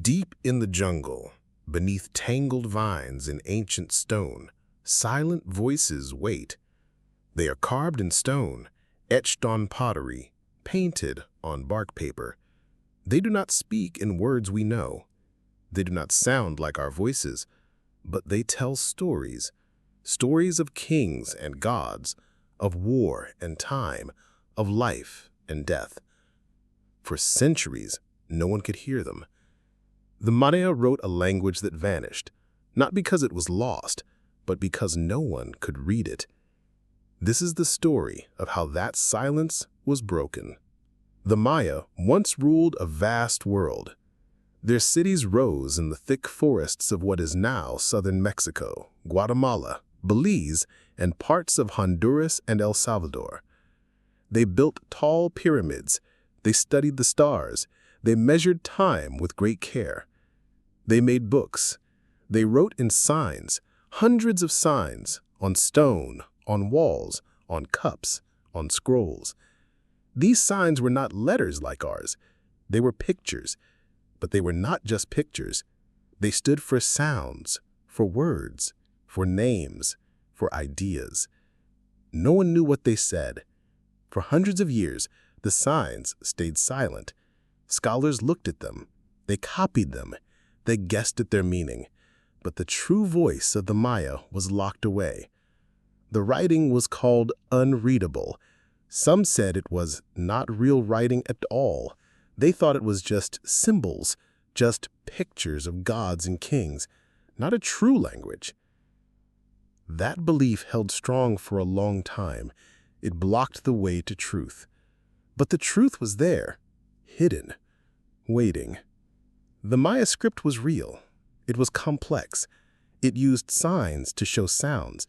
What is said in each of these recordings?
Deep in the jungle, beneath tangled vines and ancient stone, silent voices wait. They are carved in stone, etched on pottery, painted on bark paper. They do not speak in words we know. They do not sound like our voices, but they tell stories. Stories of kings and gods, of war and time, of life and death. For centuries, no one could hear them. The Maya wrote a language that vanished, not because it was lost, but because no one could read it. This is the story of how that silence was broken. The Maya once ruled a vast world. Their cities rose in the thick forests of what is now southern Mexico, Guatemala, Belize, and parts of Honduras and El Salvador. They built tall pyramids. They studied the stars. They measured time with great care. They made books. They wrote in signs, hundreds of signs, on stone, on walls, on cups, on scrolls. These signs were not letters like ours. They were pictures. But they were not just pictures. They stood for sounds, for words, for names, for ideas. No one knew what they said. For hundreds of years, the signs stayed silent. Scholars looked at them. They copied them. They guessed at their meaning. But the true voice of the Maya was locked away. The writing was called unreadable. Some said it was not real writing at all. They thought it was just symbols, just pictures of gods and kings, not a true language. That belief held strong for a long time. It blocked the way to truth. But the truth was there, hidden, waiting. The Maya script was real. It was complex. It used signs to show sounds.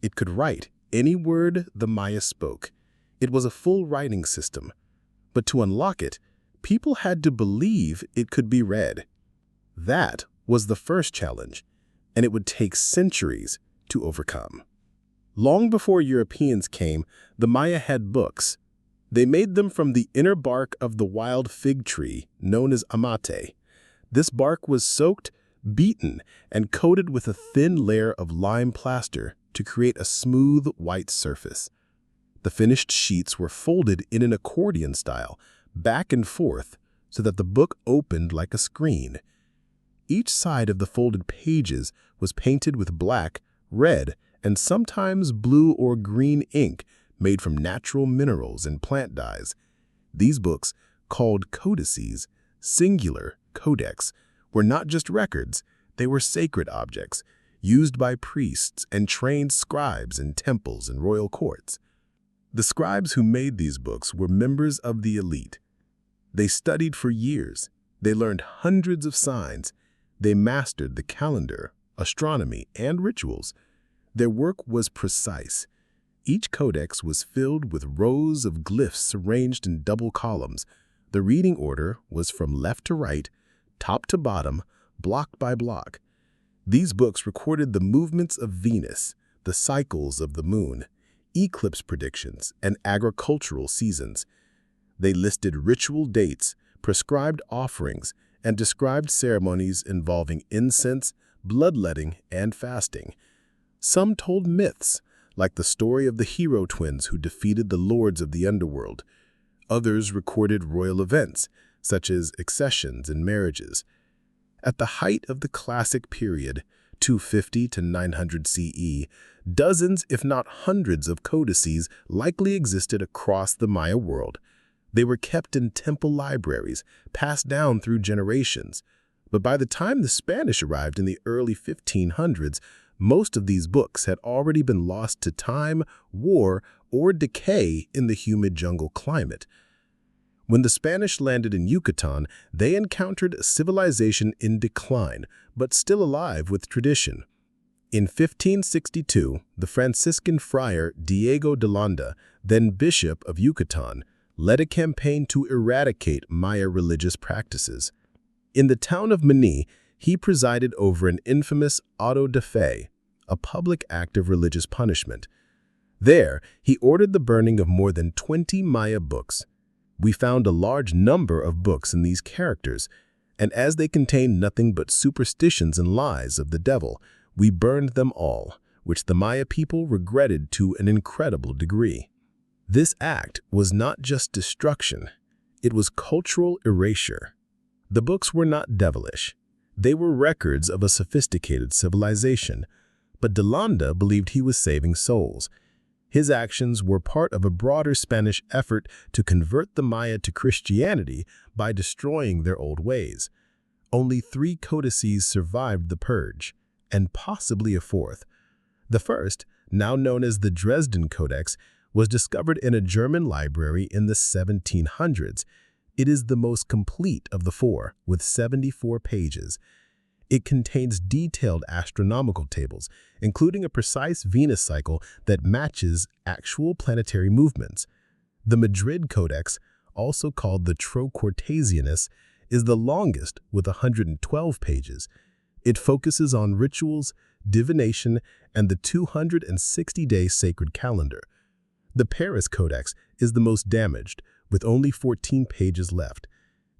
It could write any word the Maya spoke. It was a full writing system. But to unlock it, people had to believe it could be read. That was the first challenge, and it would take centuries to overcome. Long before Europeans came, the Maya had books. They made them from the inner bark of the wild fig tree known as amate. This bark was soaked, beaten, and coated with a thin layer of lime plaster to create a smooth white surface. The finished sheets were folded in an accordion style, back and forth, so that the book opened like a screen. Each side of the folded pages was painted with black, red, and sometimes blue or green ink made from natural minerals and plant dyes. These books, called codices, singular codex, were not just records. They were sacred objects, used by priests and trained scribes in temples and royal courts. The scribes who made these books were members of the elite. They studied for years. They learned hundreds of signs. They mastered the calendar, astronomy, and rituals. Their work was precise. Each codex was filled with rows of glyphs arranged in double columns. The reading order was from left to right, top to bottom, block by block. These books recorded the movements of Venus, the cycles of the moon, eclipse predictions, and agricultural seasons. They listed ritual dates, prescribed offerings, and described ceremonies involving incense, bloodletting, and fasting. Some told myths, like the story of the hero twins who defeated the lords of the underworld. Others recorded royal events, such as accessions and marriages. At the height of the classic period, 250 to 900 CE, dozens, if not hundreds, of codices likely existed across the Maya world. They were kept in temple libraries, passed down through generations. But by the time the Spanish arrived in the early 1500s, most of these books had already been lost to time, war, or decay in the humid jungle climate. When the Spanish landed in Yucatan, they encountered a civilization in decline, but still alive with tradition. In 1562, the Franciscan friar Diego de Landa, then Bishop of Yucatan, led a campaign to eradicate Maya religious practices. In the town of Mani, he presided over an infamous auto de fe, a public act of religious punishment. There, he ordered the burning of more than 20 Maya books. We found a large number of books in these characters, And as they contained nothing but superstitions and lies of the devil, we burned them all, which the Maya people regretted to an incredible degree. This act was not just destruction, it was cultural erasure. The books were not devilish. They were records of a sophisticated civilization, but de Landa believed he was saving souls. His actions were part of a broader Spanish effort to convert the Maya to Christianity by destroying their old ways. Only 3 codices survived the purge, and possibly a 4th. The first, now known as the Dresden Codex, was discovered in a German library in the 1700s. It is the most complete of the 4, with 74 pages. It contains detailed astronomical tables, including a precise Venus cycle that matches actual planetary movements. The Madrid Codex, also called the Troquartesianus, is the longest with 112 pages. It focuses on rituals, divination, and the 260-day sacred calendar. The Paris Codex is the most damaged, with only 14 pages left.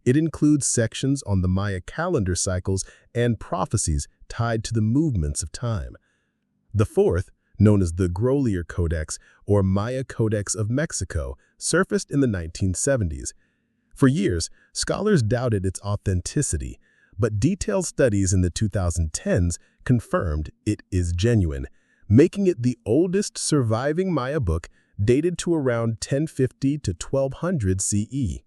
It includes sections on the Maya calendar cycles and prophecies tied to the movements of time. The 4th, known as the Grolier Codex or Maya Codex of Mexico, surfaced in the 1970s. For years, scholars doubted its authenticity, but detailed studies in the 2010s confirmed it is genuine, making it the oldest surviving Maya book, dated to around 1050 to 1200 CE.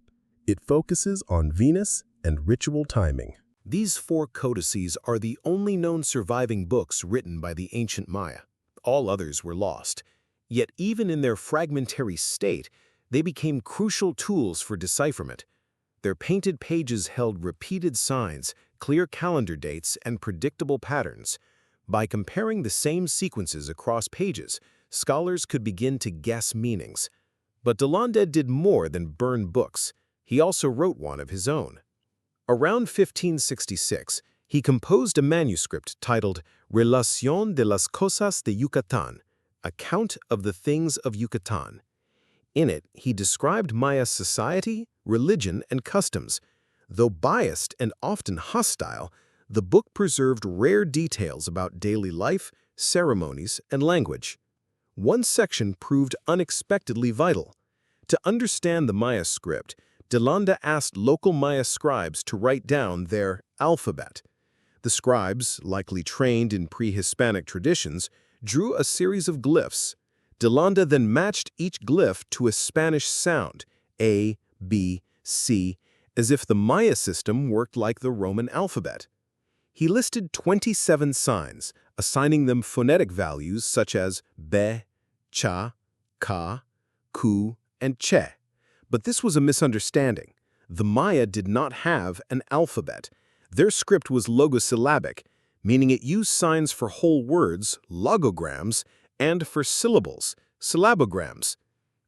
It focuses on Venus and ritual timing. These 4 codices are the only known surviving books written by the ancient Maya. All others were lost. Yet even in their fragmentary state, they became crucial tools for decipherment. Their painted pages held repeated signs, clear calendar dates, and predictable patterns. By comparing the same sequences across pages, scholars could begin to guess meanings. But de Landa did more than burn books. He also wrote one of his own. Around 1566, he composed a manuscript titled Relación de las Cosas de Yucatán, Account of the Things of Yucatan. In it, he described Maya society, religion, and customs. Though biased and often hostile, the book preserved rare details about daily life, ceremonies, and language. One section proved unexpectedly vital. To understand the Maya script, de Landa asked local Maya scribes to write down their alphabet. The scribes, likely trained in pre-Hispanic traditions, drew a series of glyphs. De Landa then matched each glyph to a Spanish sound, A, B, C, as if the Maya system worked like the Roman alphabet. He listed 27 signs, assigning them phonetic values such as be, cha, ka, ku, and che. But this was a misunderstanding. The Maya did not have an alphabet. Their script was logosyllabic, meaning it used signs for whole words, logograms, and for syllables, syllabograms.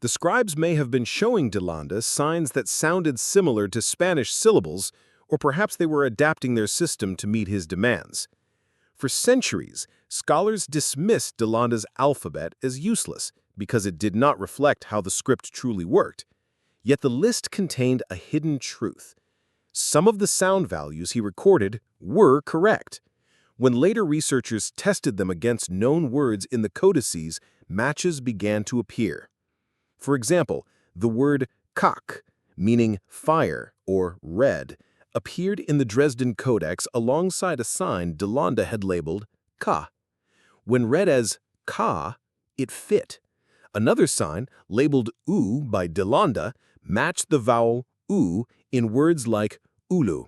The scribes may have been showing de Landa signs that sounded similar to Spanish syllables, or perhaps they were adapting their system to meet his demands. For centuries, scholars dismissed de Landa's alphabet as useless because it did not reflect how the script truly worked. Yet the list contained a hidden truth. Some of the sound values he recorded were correct. When later researchers tested them against known words in the codices, matches began to appear. For example, the word kak, meaning fire or red, appeared in the Dresden Codex alongside a sign de Landa had labeled ka. When read as ka, it fit. Another sign, labeled u by de Landa, matched the vowel u in words like ulu.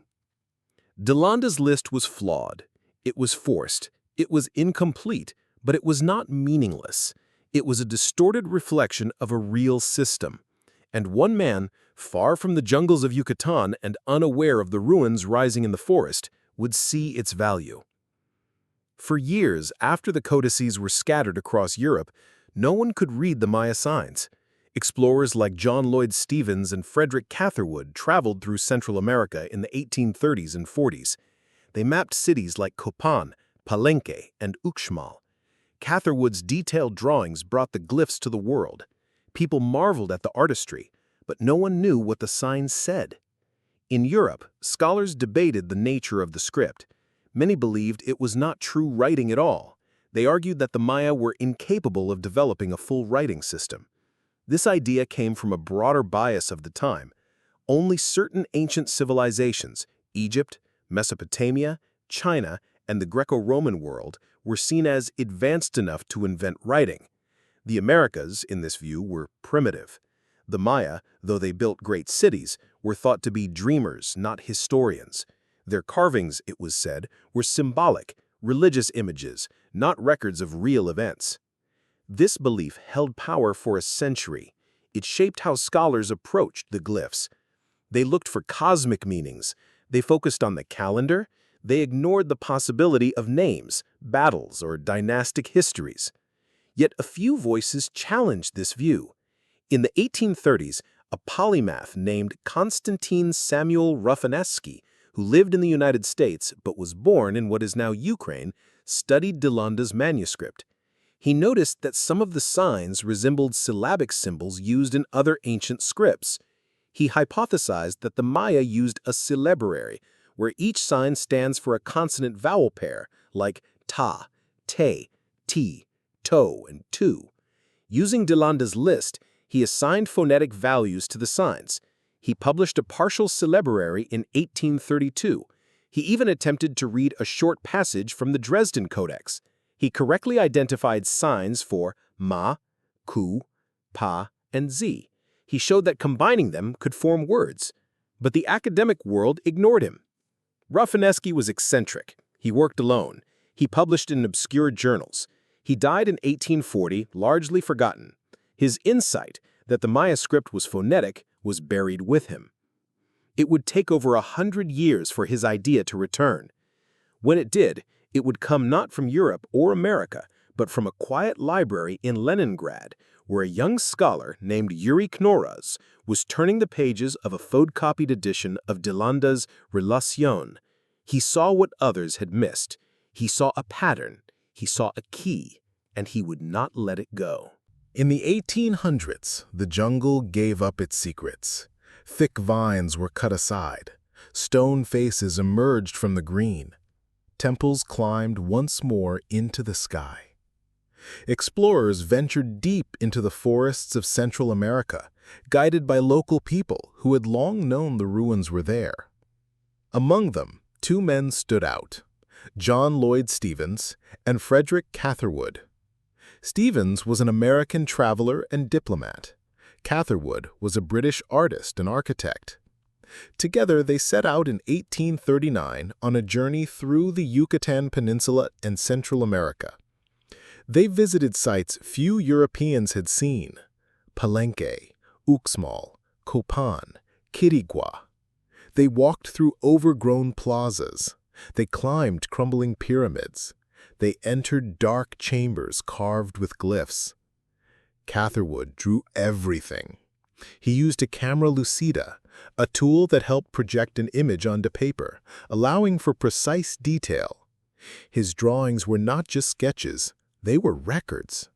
De Landa's list was flawed. It was forced. It was incomplete, but it was not meaningless. It was a distorted reflection of a real system. And one man, far from the jungles of Yucatan and unaware of the ruins rising in the forest, would see its value. For years after the codices were scattered across Europe, no one could read the Maya signs. Explorers like John Lloyd Stephens and Frederick Catherwood traveled through Central America in the 1830s and 40s. They mapped cities like Copan, Palenque, and Uxmal. Catherwood's detailed drawings brought the glyphs to the world. People marveled at the artistry, but no one knew what the signs said. In Europe, scholars debated the nature of the script. Many believed it was not true writing at all. They argued that the Maya were incapable of developing a full writing system. This idea came from a broader bias of the time. Only certain ancient civilizations, Egypt, Mesopotamia, China, and the Greco-Roman world, were seen as advanced enough to invent writing. The Americas, in this view, were primitive. The Maya, though they built great cities, were thought to be dreamers, not historians. Their carvings, it was said, were symbolic, religious images, not records of real events. This belief held power for a century. It shaped how scholars approached the glyphs. They looked for cosmic meanings. They focused on the calendar. They ignored the possibility of names, battles, or dynastic histories. Yet a few voices challenged this view. In the 1830s, a polymath named Konstantin Samuel Rufinesky, who lived in the United States but was born in what is now Ukraine, studied Delanda's manuscript. He noticed that some of the signs resembled syllabic symbols used in other ancient scripts. He hypothesized that the Maya used a syllabary, where each sign stands for a consonant-vowel pair, like ta, te, ti, to, and tu. Using Delanda's list, he assigned phonetic values to the signs. He published a partial syllabary in 1832. He even attempted to read a short passage from the Dresden Codex. He correctly identified signs for ma, ku, pa, and zi. He showed that combining them could form words. But the academic world ignored him. Rufinesky was eccentric. He worked alone. He published in obscure journals. He died in 1840, largely forgotten. His insight that the Maya script was phonetic was buried with him. It would take over 100 years for his idea to return. When it did, it would come not from Europe or America, but from a quiet library in Leningrad, where a young scholar named Yuri Knoraz was turning the pages of a photocopied edition of Delanda's Relation. He saw what others had missed. He saw a pattern. He saw a key, and he would not let it go. In the 1800s, the jungle gave up its secrets. Thick vines were cut aside. Stone faces emerged from the green. Temples climbed once more into the sky. Explorers ventured deep into the forests of Central America, guided by local people who had long known the ruins were there. Among them, two men stood out: John Lloyd Stephens and Frederick Catherwood. Stephens was an American traveler and diplomat. Catherwood was a British artist and architect. Together, they set out in 1839 on a journey through the Yucatan Peninsula and Central America. They visited sites few Europeans had seen: Palenque, Uxmal, Copan, Quirigua. They walked through overgrown plazas. They climbed crumbling pyramids. They entered dark chambers carved with glyphs. Catherwood drew everything. He used a camera lucida, a tool that helped project an image onto paper, allowing for precise detail. His drawings were not just sketches, they were records.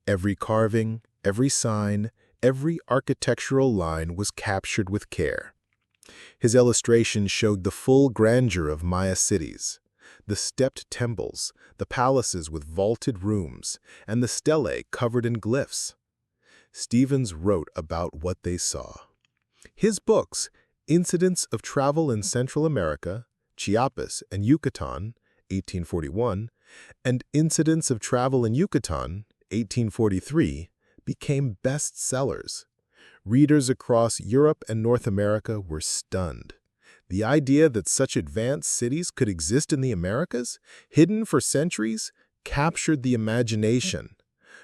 Every carving, every sign, every architectural line was captured with care. His illustrations showed the full grandeur of Maya cities: the stepped temples, the palaces with vaulted rooms, and the stelae covered in glyphs. Stephens wrote about what they saw. His books, Incidents of Travel in Central America, Chiapas and Yucatan, 1841, and Incidents of Travel in Yucatan, 1843, became bestsellers. Readers across Europe and North America were stunned. The idea that such advanced cities could exist in the Americas, hidden for centuries, captured the imagination.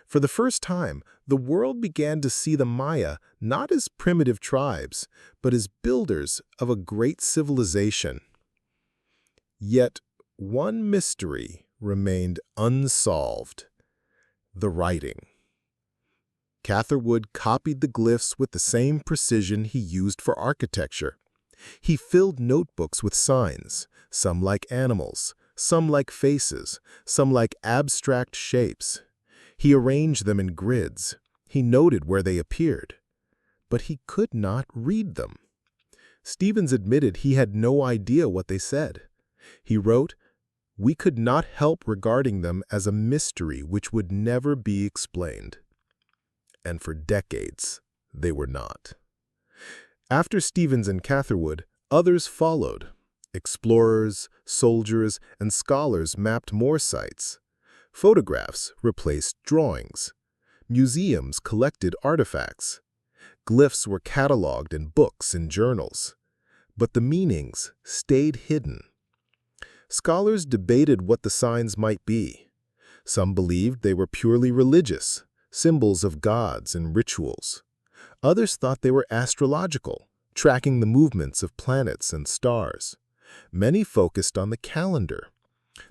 For the first time, the world began to see the Maya not as primitive tribes, but as builders of a great civilization. Yet, one mystery remained unsolved: the writing. Catherwood copied the glyphs with the same precision he used for architecture. He filled notebooks with signs, some like animals, some like faces, some like abstract shapes. He arranged them in grids. He noted where they appeared. But he could not read them. Stevens admitted he had no idea what they said. He wrote, "We could not help regarding them as a mystery which would never be explained." And for decades, they were not. After Stevens and Catherwood, others followed. Explorers, soldiers, and scholars mapped more sites. Photographs replaced drawings. Museums collected artifacts. Glyphs were cataloged in books and journals. But the meanings stayed hidden. Scholars debated what the signs might be. Some believed they were purely religious, symbols of gods and rituals. Others thought they were astrological, tracking the movements of planets and stars. Many focused on the calendar.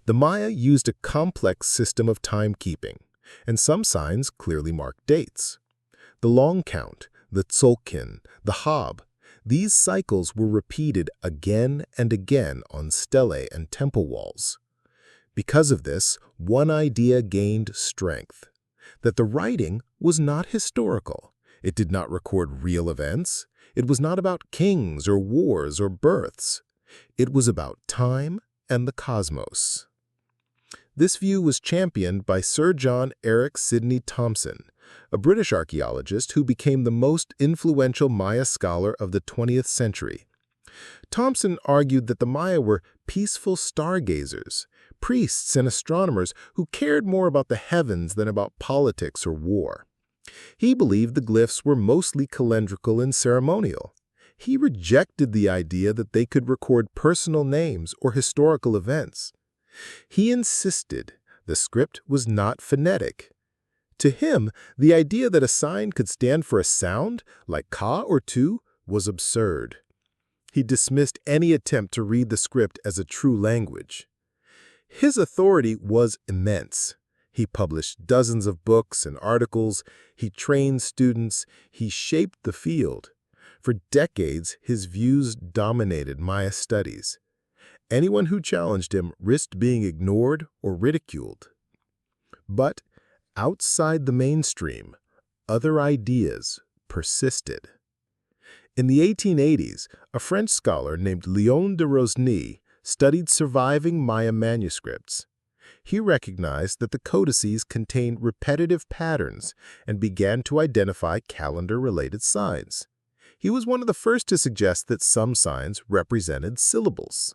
The Maya used a complex system of timekeeping, and some signs clearly marked dates. The long count, the tzolk'in, the Hab, these cycles were repeated again and again on stelae and temple walls. Because of this, one idea gained strength: that the writing was not historical. It did not record real events. It was not about kings or wars or births. It was about time and the cosmos. This view was championed by Sir John Eric Sidney Thompson, a British archaeologist who became the most influential Maya scholar of the 20th century. Thompson argued that the Maya were peaceful stargazers, priests and astronomers who cared more about the heavens than about politics or war. He believed the glyphs were mostly calendrical and ceremonial. He rejected the idea that they could record personal names or historical events. He insisted the script was not phonetic. To him, the idea that a sign could stand for a sound, like ka or tu, was absurd. He dismissed any attempt to read the script as a true language. His authority was immense. He published dozens of books and articles. He trained students. He shaped the field. For decades, his views dominated Maya studies. Anyone who challenged him risked being ignored or ridiculed. But outside the mainstream, other ideas persisted. In the 1880s, a French scholar named Léon de Rosny studied surviving Maya manuscripts. He recognized that the codices contained repetitive patterns and began to identify calendar-related signs. He was one of the first to suggest that some signs represented syllables.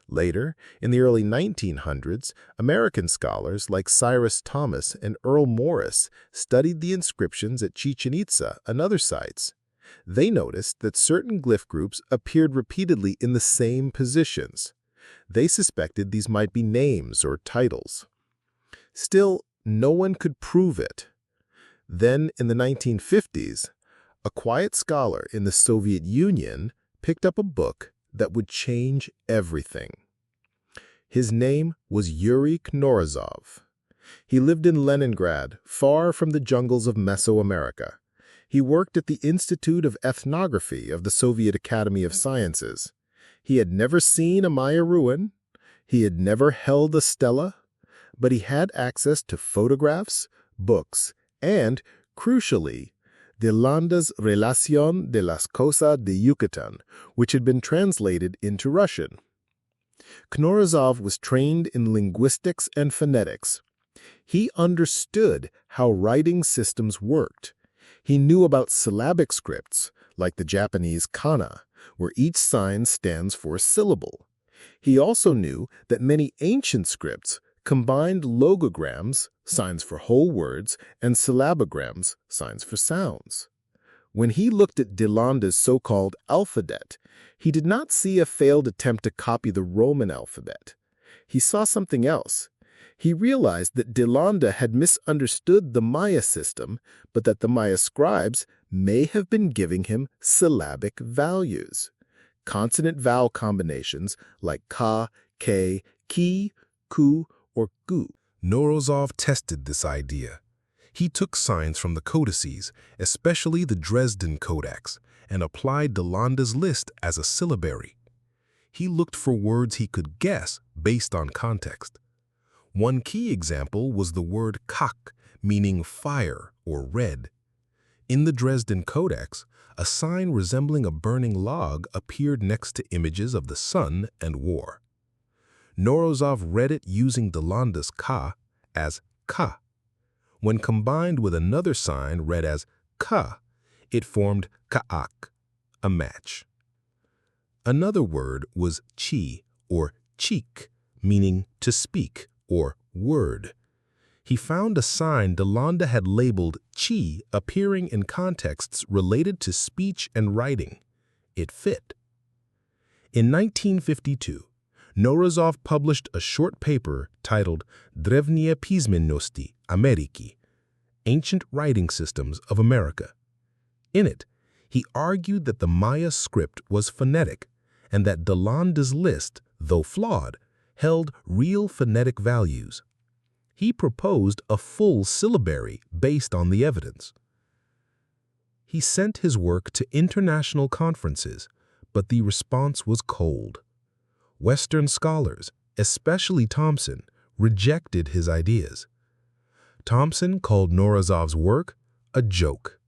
Later, in the early 1900s, American scholars like Cyrus Thomas and Earl Morris studied the inscriptions at Chichen Itza and other sites. They noticed that certain glyph groups appeared repeatedly in the same positions. They suspected these might be names or titles. Still, no one could prove it. Then, in the 1950s, a quiet scholar in the Soviet Union picked up a book that would change everything. His name was Yuri Knorozov. He lived in Leningrad, far from the jungles of Mesoamerica. He worked at the Institute of Ethnography of the Soviet Academy of Sciences. He had never seen a Maya ruin. He had never held a stela. But he had access to photographs, books, and, crucially, de Landa's Relación de las Cosas de Yucatán, which had been translated into Russian. Knorozov was trained in linguistics and phonetics. He understood how writing systems worked. He knew about syllabic scripts, like the Japanese kana, where each sign stands for a syllable. He also knew that many ancient scripts combined logograms, signs for whole words, and syllabograms, signs for sounds. When he looked at de Landa's so-called alphabet, he did not see a failed attempt to copy the Roman alphabet. He saw something else. He realized that de Landa had misunderstood the Maya system, but that the Maya scribes may have been giving him syllabic values. Consonant-vowel combinations like ka, ke, ki, ku, or gu. Knorozov tested this idea. He took signs from the codices, especially the Dresden Codex, and applied de Landa's list as a syllabary. He looked for words he could guess based on context. One key example was the word kak, meaning fire or red. In the Dresden Codex, a sign resembling a burning log appeared next to images of the sun and war. Morozov read it using Delanda's ka as ka. When combined with another sign read as ka, it formed ka'ak, a match. Another word was chi, or cheek, meaning to speak, or word. He found a sign Delanda had labeled chi appearing in contexts related to speech and writing. It fit. In 1952, Morozov published a short paper titled Drevnie pismennosti Ameriki, Ancient Writing Systems of America. In it, he argued that the Maya script was phonetic and that Delanda's list, though flawed, held real phonetic values. He proposed a full syllabary based on the evidence. He sent his work to international conferences, but the response was cold. Western scholars, especially Thompson, rejected his ideas. Thompson called Morozov's work a joke,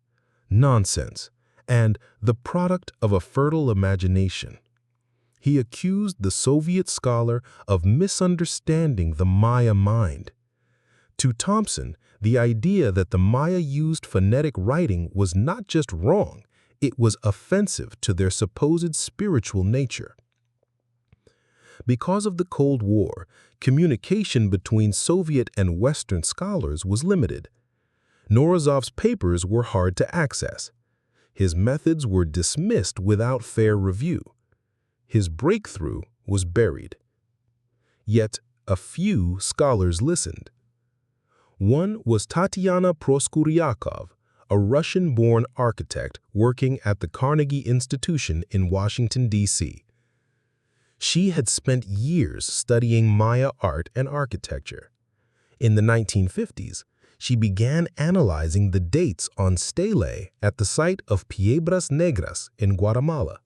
nonsense, and the product of a fertile imagination. He accused the Soviet scholar of misunderstanding the Maya mind. To Thompson, the idea that the Maya used phonetic writing was not just wrong, it was offensive to their supposed spiritual nature. Because of the Cold War, communication between Soviet and Western scholars was limited. Morozov's papers were hard to access. His methods were dismissed without fair review. His breakthrough was buried. Yet a few scholars listened. One was Tatiana Proskuryakov, a Russian-born architect working at the Carnegie Institution in Washington, D.C. She had spent years studying Maya art and architecture. In the 1950s, she began analyzing the dates on stelae at the site of Piedras Negras in Guatemala.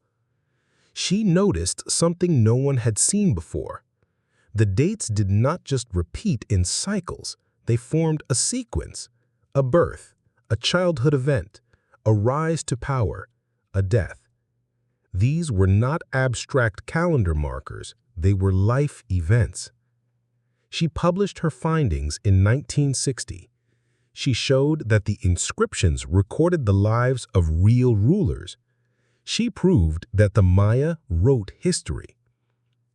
She noticed something no one had seen before. The dates did not just repeat in cycles, they formed a sequence: a birth, a childhood event, a rise to power, a death. These were not abstract calendar markers, they were life events. She published her findings in 1960. She showed that the inscriptions recorded the lives of real rulers. She proved that the Maya wrote history.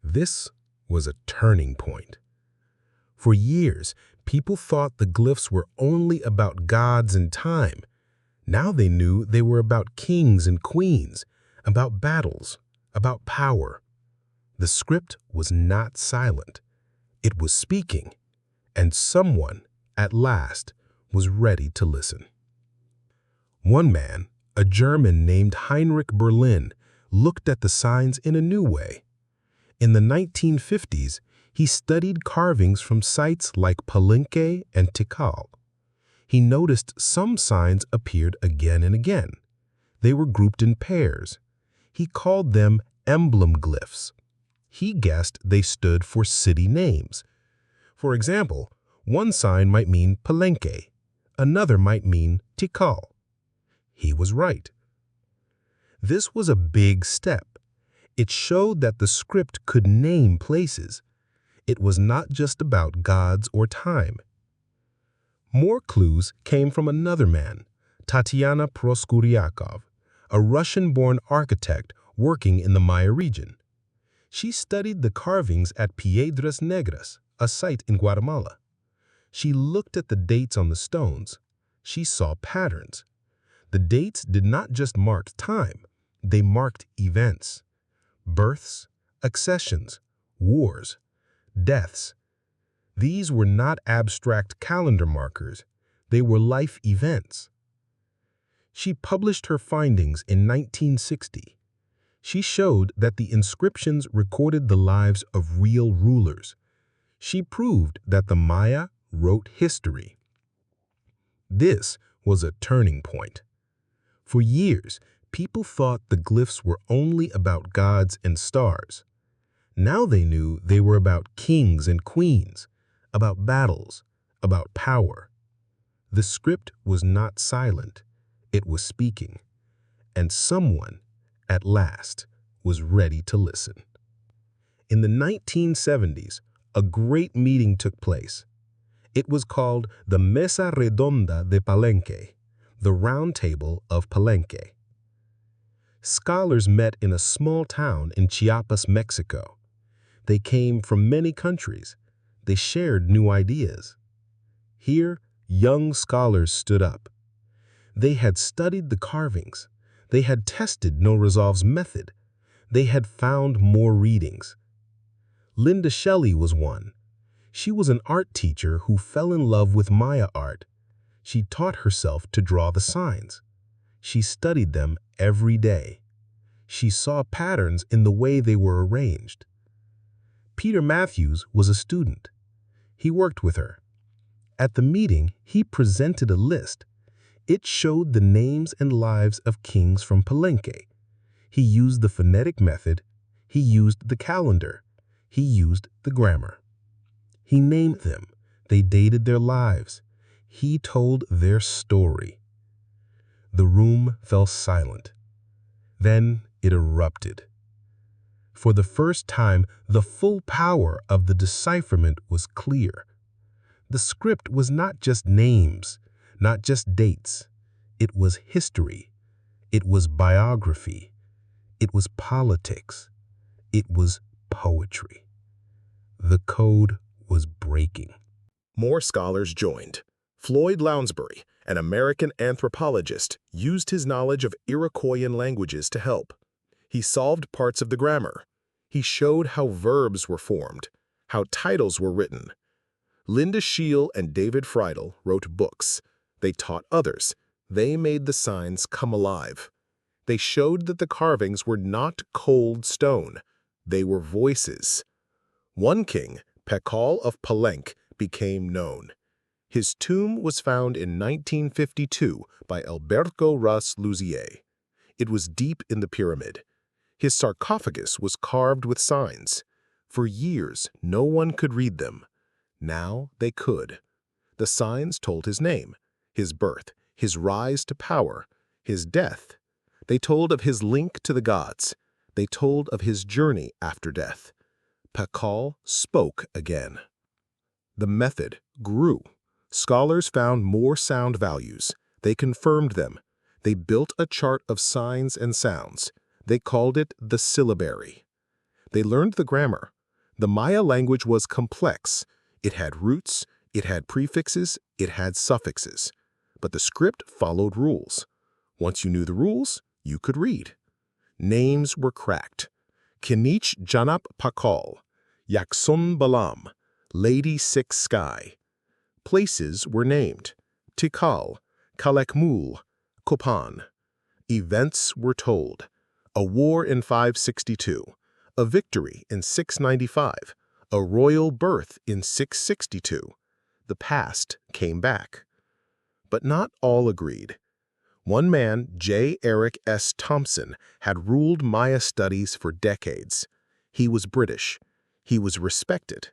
This was a turning point. For years, people thought the glyphs were only about gods and time. Now they knew they were about kings and queens, about battles, about power. The script was not silent. It was speaking, and someone, at last, was ready to listen. One man, a German named Heinrich Berlin, looked at the signs in a new way. In the 1950s, he studied carvings from sites like Palenque and Tikal. He noticed some signs appeared again and again. They were grouped in pairs. He called them emblem glyphs. He guessed they stood for city names. For example, one sign might mean Palenque, another might mean Tikal. He was right. This was a big step. It showed that the script could name places. It was not just about gods or time. More clues came from another man, Tatiana Proskuryakov, a Russian-born architect working in the Maya region. She studied the carvings at Piedras Negras, a site in Guatemala. She looked at the dates on the stones. She saw patterns. The dates did not just mark time, they marked events. Births, accessions, wars, deaths. These were not abstract calendar markers, they were life events. She published her findings in 1960. She showed that the inscriptions recorded the lives of real rulers. She proved that the Maya wrote history. This was a turning point. For years, people thought the glyphs were only about gods and stars. Now they knew they were about kings and queens, about battles, about power. The script was not silent. It was speaking, and someone, at last, was ready to listen. In the 1970s, a great meeting took place. It was called the Mesa Redonda de Palenque, the Round Table of Palenque. Scholars met in a small town in Chiapas, Mexico. They came from many countries. They shared new ideas. Here, young scholars stood up. They had studied the carvings. They had tested No-Resolve's method. They had found more readings. Linda Shelley was one. She was an art teacher who fell in love with Maya art. She taught herself to draw the signs. She studied them every day. She saw patterns in the way they were arranged. Peter Matthews was a student. He worked with her. At the meeting, he presented a list. It showed the names and lives of kings from Palenque. He used the phonetic method. He used the calendar. He used the grammar. He named them. They dated their lives. He told their story. The room fell silent. Then it erupted. For the first time, the full power of the decipherment was clear. The script was not just names, not just dates. It was history. It was biography. It was politics. It was poetry. The code was breaking. More scholars joined. Floyd Lounsbury, an American anthropologist, used his knowledge of Iroquoian languages to help. He solved parts of the grammar. He showed how verbs were formed, how titles were written. Linda Scheel and David Friedel wrote books. They taught others. They made the signs come alive. They showed that the carvings were not cold stone. They were voices. One king, Pakal of Palenque, became known. His tomb was found in 1952 by Alberto Ras Luzier. It was deep in the pyramid. His sarcophagus was carved with signs. For years, no one could read them. Now they could. The signs told his name, his birth, his rise to power, his death. They told of his link to the gods. They told of his journey after death. Pakal spoke again. The method grew. Scholars found more sound values. They confirmed them. They built a chart of signs and sounds. They called it the syllabary. They learned the grammar. The Maya language was complex. It had roots, it had prefixes, it had suffixes. But the script followed rules. Once you knew the rules, you could read. Names were cracked. Kinich Janap Pakal, Yaksun Balam, Lady Six Sky. Places were named. Tikal, Kalekmul, Kopan. Events were told. A war in 562, a victory in 695, a royal birth in 662. The past came back. But not all agreed. One man, J. Eric S. Thompson, had ruled Maya studies for decades. He was British. He was respected.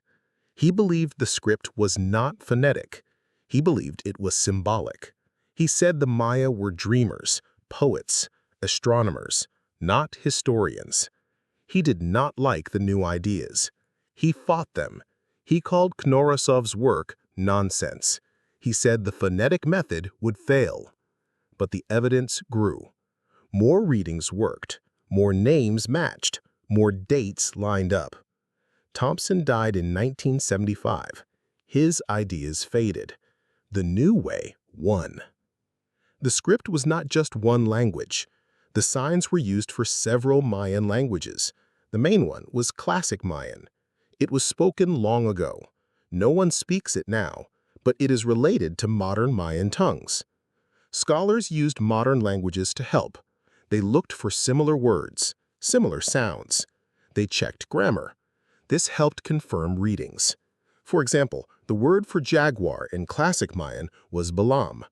He believed the script was not phonetic. He believed it was symbolic. He said the Maya were dreamers, poets, astronomers, not historians. He did not like the new ideas. He fought them. He called Knorosov's work nonsense. He said the phonetic method would fail. But the evidence grew. More readings worked. More names matched. More dates lined up. Thompson died in 1975. His ideas faded. The new way won. The script was not just one language. The signs were used for several Mayan languages. The main one was Classic Mayan. It was spoken long ago. No one speaks it now, but it is related to modern Mayan tongues. Scholars used modern languages to help. They looked for similar words, similar sounds. They checked grammar. This helped confirm readings. For example, the word for jaguar in Classic Mayan was balam.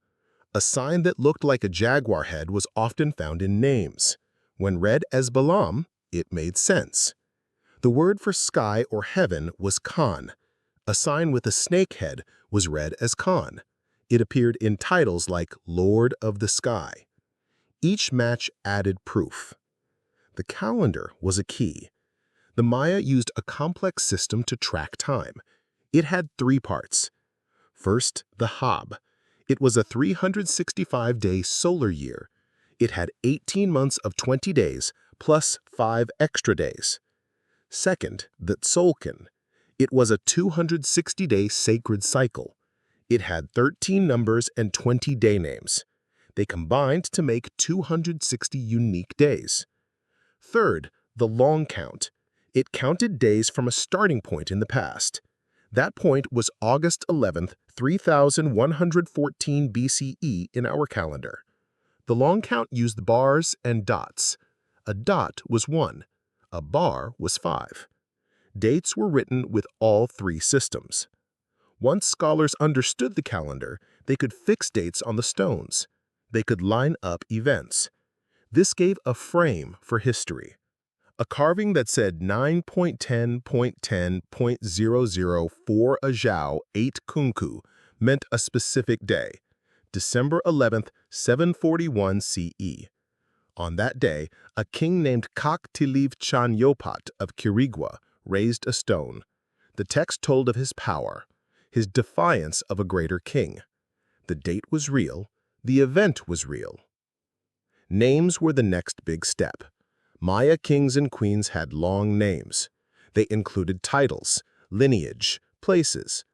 A sign that looked like a jaguar head was often found in names. When read as balam, it made sense. The word for sky or heaven was Khan. A sign with a snake head was read as Khan. It appeared in titles like Lord of the Sky. Each match added proof. The calendar was a key. The Maya used a complex system to track time. It had 3 parts. First, the Hab. It was a 365-day solar year. It had 18 months of 20 days, plus 5 extra days. Second, the Tzolk'in. It was a 260-day sacred cycle. It had 13 numbers and 20 day names. They combined to make 260 unique days. Third, the long count. It counted days from a starting point in the past. That point was August 11th, 3114 BCE in our calendar. The long count used bars and dots. A dot was 1. A bar was 5. Dates were written with all 3 systems. Once scholars understood the calendar, they could fix dates on the stones. They could line up events. This gave a frame for history. A carving that said 9.10.10.004 Ajau 8 Kunku meant a specific day, December 11th, 741 CE. On that day, a king named Kak Tiliv Chan Yopat of Kirigwa raised a stone. The text told of his power, his defiance of a greater king. The date was real, the event was real. Names were the next big step. Maya kings and queens had long names. They included titles, lineage, places.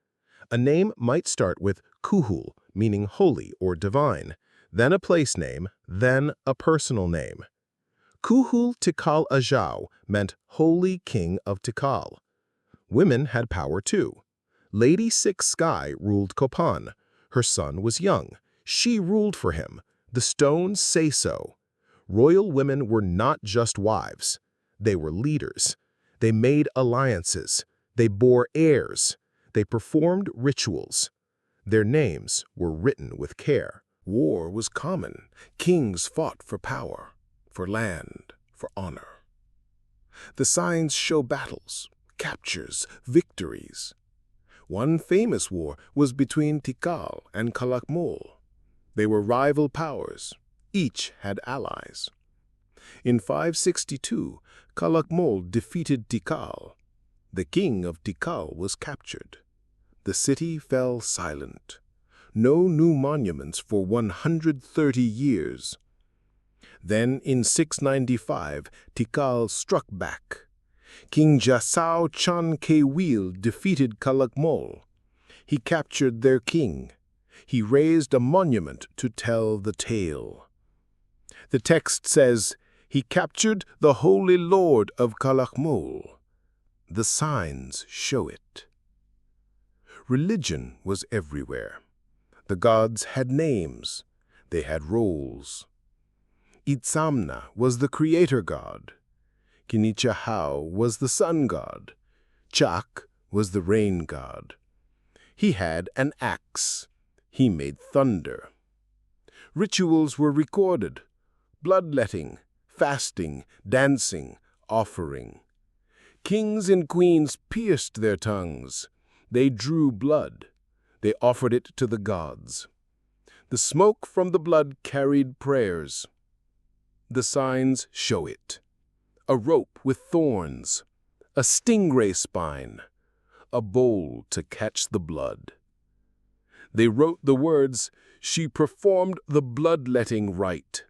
A name might start with Kuhul, meaning holy or divine, then a place name, then a personal name. Kuhul Tikal Ajau meant Holy King of Tikal. Women had power too. Lady Six Sky ruled Kopan. Her son was young. She ruled for him. The stones say so. Royal women were not just wives. They were leaders. They made alliances. They bore heirs. They performed rituals. Their names were written with care. War was common. Kings fought for power, for land, for honor. The signs show battles, captures, victories. One famous war was between Tikal and Calakmul. They were rival powers. Each had allies. In 562, Calakmul defeated Tikal. The king of Tikal was captured. The city fell silent. No new monuments for 130 years. Then, in 695, Tikal struck back. King Jasau Chan Kewil defeated Calakmul. He captured their king. He raised a monument to tell the tale. The text says, he captured the holy lord of Calakmul. The signs show it. Religion was everywhere. The gods had names. They had roles. Itzamna was the creator god. Kinichahau was the sun god. Chak was the rain god. He had an axe. He made thunder. Rituals were recorded. Bloodletting, fasting, dancing, offering. Kings and queens pierced their tongues. They drew blood. They offered it to the gods. The smoke from the blood carried prayers. The signs show it. A rope with thorns, a stingray spine, a bowl to catch the blood. They wrote the words, she performed the bloodletting rite.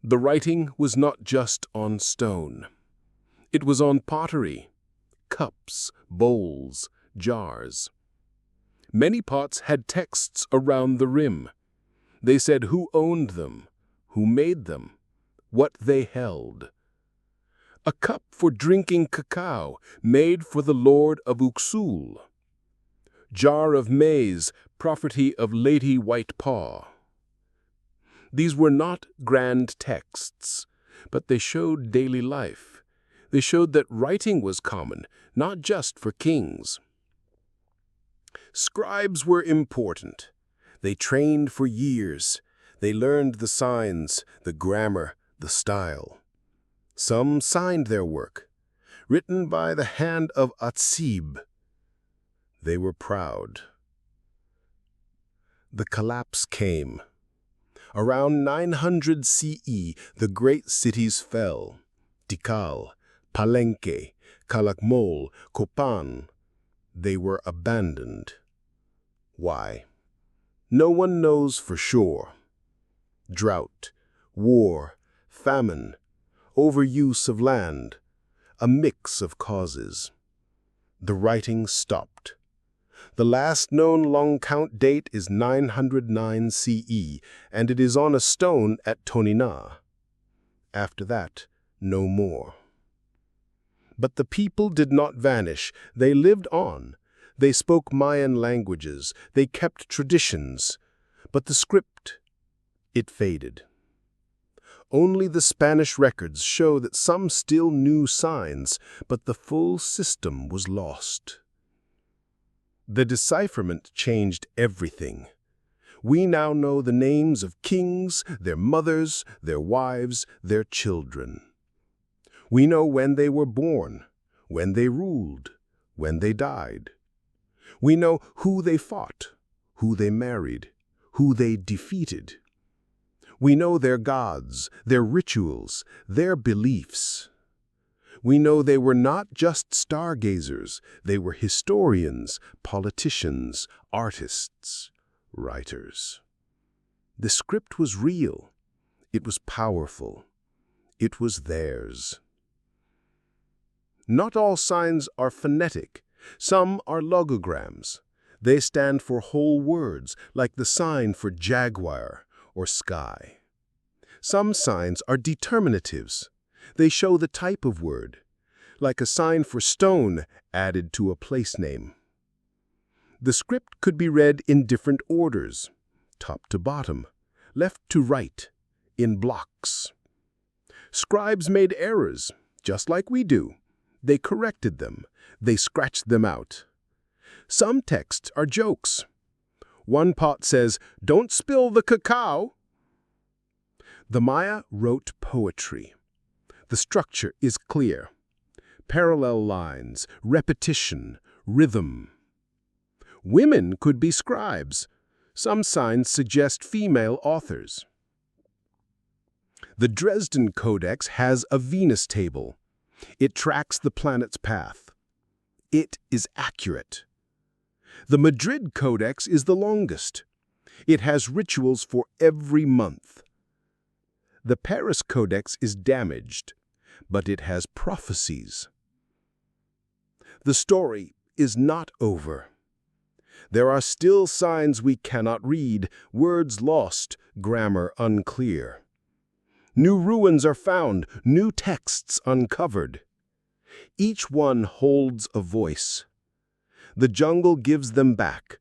The writing was not just on stone. It was on pottery, cups, bowls, jars. Many pots had texts around the rim. They said who owned them, who made them, what they held. A cup for drinking cacao made for the lord of Uxul. Jar of maize, property of Lady White Paw. These were not grand texts, but they showed daily life. They showed that writing was common, not just for kings. Scribes were important. They trained for years. They learned the signs, the grammar, the style. Some signed their work, written by the hand of Atsib. They were proud. The collapse came. Around 900 CE, the great cities fell. Tikal, Palenque, Calakmul, Copan. They were abandoned. Why? No one knows for sure. Drought, war, famine, overuse of land, a mix of causes. The writing stopped. The last known long count date is 909 CE, and it is on a stone at Tonina. After that, no more. But the people did not vanish. They lived on. They spoke Mayan languages. They kept traditions. But the script, it faded. Only the Spanish records show that some still knew signs, but the full system was lost. The decipherment changed everything. We now know the names of kings, their mothers, their wives, their children. We know when they were born, when they ruled, when they died. We know who they fought, who they married, who they defeated. We know their gods, their rituals, their beliefs. We know they were not just stargazers, they were historians, politicians, artists, writers. The script was real. It was powerful. It was theirs. Not all signs are phonetic. Some are logograms. They stand for whole words, like the sign for jaguar or sky. Some signs are determinatives. They show the type of word, like a sign for stone added to a place name. The script could be read in different orders, top to bottom, left to right, in blocks. Scribes made errors, just like we do. They corrected them. They scratched them out. Some texts are jokes. One pot says, "Don't spill the cacao." The Maya wrote poetry. The structure is clear. Parallel lines, repetition, rhythm. Women could be scribes. Some signs suggest female authors. The Dresden Codex has a Venus table. It tracks the planet's path. It is accurate. The Madrid Codex is the longest. It has rituals for every month. The Paris Codex is damaged, but it has prophecies. The story is not over. There are still signs we cannot read, words lost, grammar unclear. New ruins are found, new texts uncovered. Each one holds a voice. The jungle gives them back,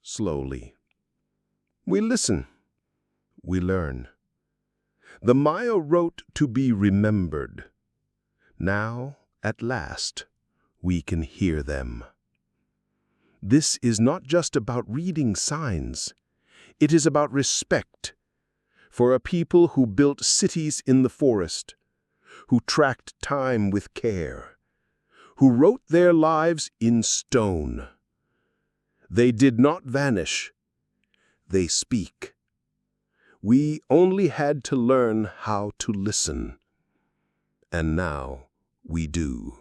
slowly. We listen. We learn. The Maya wrote to be remembered. Now, at last, we can hear them. This is not just about reading signs. It is about respect for a people who built cities in the forest, who tracked time with care, who wrote their lives in stone. They did not vanish. They speak. We only had to learn how to listen. And now we do.